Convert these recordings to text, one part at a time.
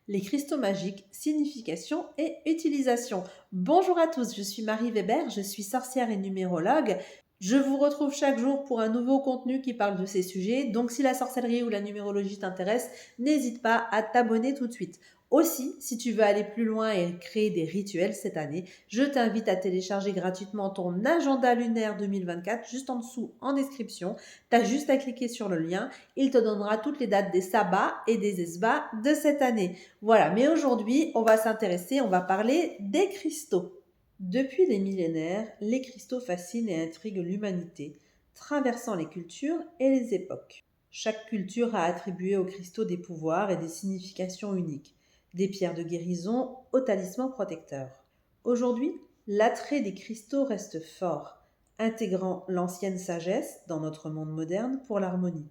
Les cristaux magiques, signification et utilisation. Bonjour à tous, je suis Marie Weber, je suis sorcière et numérologue. Je vous retrouve chaque jour pour un nouveau contenu qui parle de ces sujets. Donc si la sorcellerie ou la numérologie t'intéresse, n'hésite pas à t'abonner tout de suite. Aussi, si tu veux aller plus loin et créer des rituels cette année, je t'invite à télécharger gratuitement ton agenda lunaire 2024 juste en dessous en description. Tu as juste à cliquer sur le lien, il te donnera toutes les dates des sabbats et des esbats de cette année. Voilà, mais aujourd'hui, on va parler des cristaux. Depuis des millénaires, les cristaux fascinent et intriguent l'humanité, traversant les cultures et les époques. Chaque culture a attribué aux cristaux des pouvoirs et des significations uniques, des pierres de guérison aux talismans protecteurs. Aujourd'hui, l'attrait des cristaux reste fort, intégrant l'ancienne sagesse dans notre monde moderne pour l'harmonie,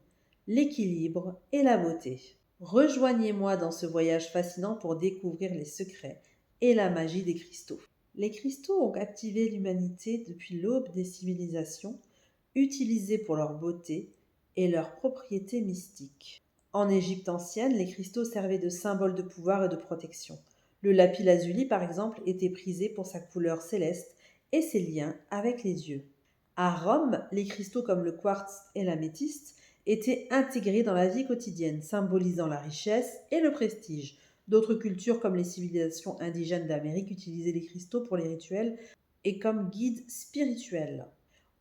l'équilibre et la beauté. Rejoignez-moi dans ce voyage fascinant pour découvrir les secrets et la magie des cristaux. Les cristaux ont captivé l'humanité depuis l'aube des civilisations, utilisés pour leur beauté et leurs propriétés mystiques. En Égypte ancienne, les cristaux servaient de symboles de pouvoir et de protection. Le lapis-lazuli, par exemple, était prisé pour sa couleur céleste et ses liens avec les dieux. À Rome, les cristaux comme le quartz et l'améthyste étaient intégrés dans la vie quotidienne, symbolisant la richesse et le prestige. D'autres cultures, comme les civilisations indigènes d'Amérique, utilisaient les cristaux pour les rituels et comme guides spirituels.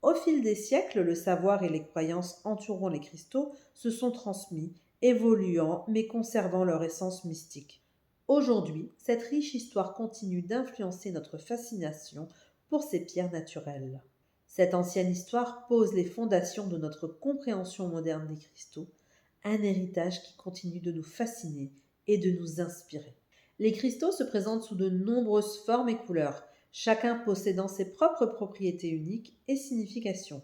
Au fil des siècles, le savoir et les croyances entourant les cristaux se sont transmis, évoluant mais conservant leur essence mystique. Aujourd'hui, cette riche histoire continue d'influencer notre fascination pour ces pierres naturelles. Cette ancienne histoire pose les fondations de notre compréhension moderne des cristaux, un héritage qui continue de nous fasciner et de nous inspirer. Les cristaux se présentent sous de nombreuses formes et couleurs, chacun possédant ses propres propriétés uniques et significations.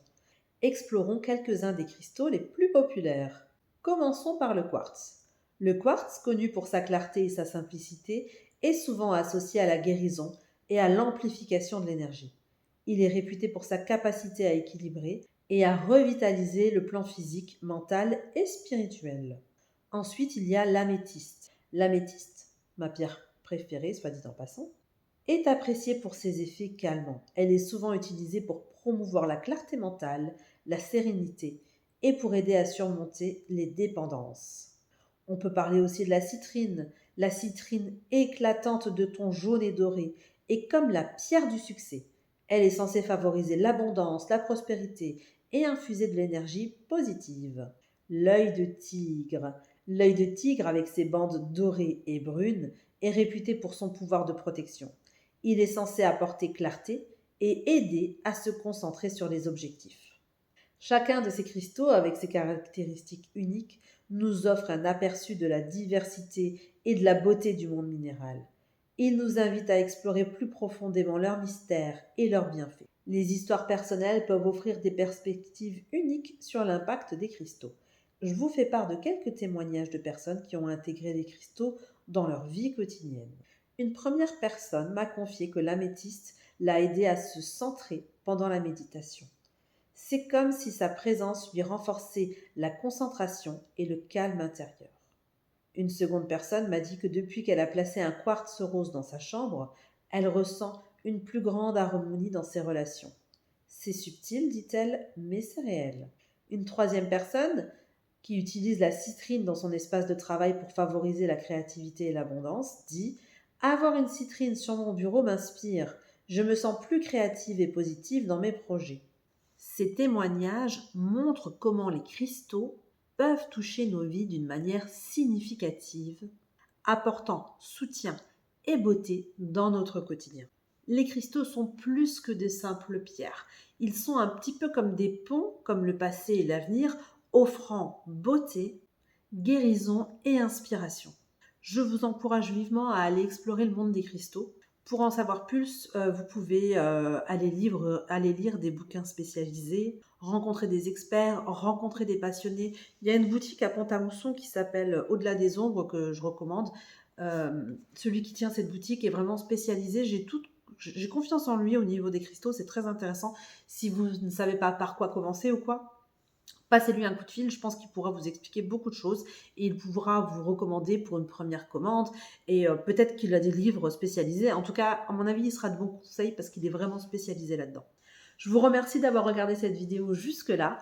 Explorons quelques-uns des cristaux les plus populaires. Commençons par le quartz. Le quartz, connu pour sa clarté et sa simplicité, est souvent associé à la guérison et à l'amplification de l'énergie. Il est réputé pour sa capacité à équilibrer et à revitaliser le plan physique, mental et spirituel. Ensuite, il y a l'améthyste. L'améthyste, ma pierre préférée, soit dit en passant, est appréciée pour ses effets calmants. Elle est souvent utilisée pour promouvoir la clarté mentale, la sérénité et pour aider à surmonter les dépendances. On peut parler aussi de la citrine éclatante de ton jaune et doré est comme la pierre du succès. Elle est censée favoriser l'abondance, la prospérité et infuser de l'énergie positive. L'œil de tigre. L'œil de tigre avec ses bandes dorées et brunes est réputé pour son pouvoir de protection. Il est censé apporter clarté et aider à se concentrer sur les objectifs. Chacun de ces cristaux, avec ses caractéristiques uniques, nous offre un aperçu de la diversité et de la beauté du monde minéral. Il nous invite à explorer plus profondément leurs mystères et leurs bienfaits. Les histoires personnelles peuvent offrir des perspectives uniques sur l'impact des cristaux. Je vous fais part de quelques témoignages de personnes qui ont intégré les cristaux dans leur vie quotidienne. Une première personne m'a confié que l'améthyste l'a aidé à se centrer pendant la méditation. C'est comme si sa présence lui renforçait la concentration et le calme intérieur. Une seconde personne m'a dit que depuis qu'elle a placé un quartz rose dans sa chambre, elle ressent une plus grande harmonie dans ses relations. C'est subtil, dit-elle, mais c'est réel. Une troisième personne, qui utilise la citrine dans son espace de travail pour favoriser la créativité et l'abondance, dit « Avoir une citrine sur mon bureau m'inspire. Je me sens plus créative et positive dans mes projets. » Ces témoignages montrent comment les cristaux peuvent toucher nos vies d'une manière significative, apportant soutien et beauté dans notre quotidien. Les cristaux sont plus que de simples pierres. Ils sont un petit peu comme des ponts, comme le passé et l'avenir, offrant beauté, guérison et inspiration. Je vous encourage vivement à aller explorer le monde des cristaux. Pour en savoir plus, vous pouvez aller lire des bouquins spécialisés, rencontrer des experts, rencontrer des passionnés. Il y a une boutique à Pont-à-Mousson qui s'appelle Au-delà des ombres que je recommande. Celui qui tient cette boutique est vraiment spécialisé. J'ai confiance en lui au niveau des cristaux, c'est très intéressant. Si vous ne savez pas par quoi commencer ou quoi, Passez-lui un coup de fil, je pense qu'il pourra vous expliquer beaucoup de choses et il pourra vous recommander pour une première commande et peut-être qu'il a des livres spécialisés. En tout cas, à mon avis, il sera de bons conseils parce qu'il est vraiment spécialisé là-dedans. Je vous remercie d'avoir regardé cette vidéo jusque-là.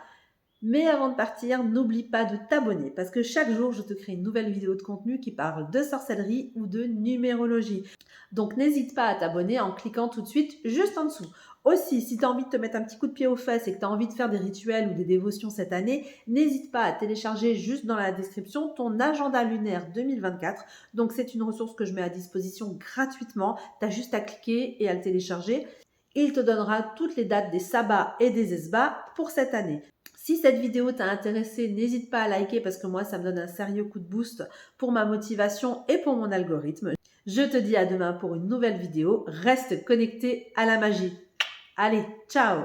Mais avant de partir, n'oublie pas de t'abonner parce que chaque jour, je te crée une nouvelle vidéo de contenu qui parle de sorcellerie ou de numérologie. Donc, n'hésite pas à t'abonner en cliquant tout de suite juste en dessous. Aussi, si tu as envie de te mettre un petit coup de pied aux fesses et que tu as envie de faire des rituels ou des dévotions cette année, n'hésite pas à télécharger juste dans la description ton agenda lunaire 2024. Donc, c'est une ressource que je mets à disposition gratuitement. Tu as juste à cliquer et à le télécharger. Il te donnera toutes les dates des sabbats et des esbats pour cette année. Si cette vidéo t'a intéressé, n'hésite pas à liker parce que moi, ça me donne un sérieux coup de boost pour ma motivation et pour mon algorithme. Je te dis à demain pour une nouvelle vidéo. Reste connecté à la magie. Allez, ciao!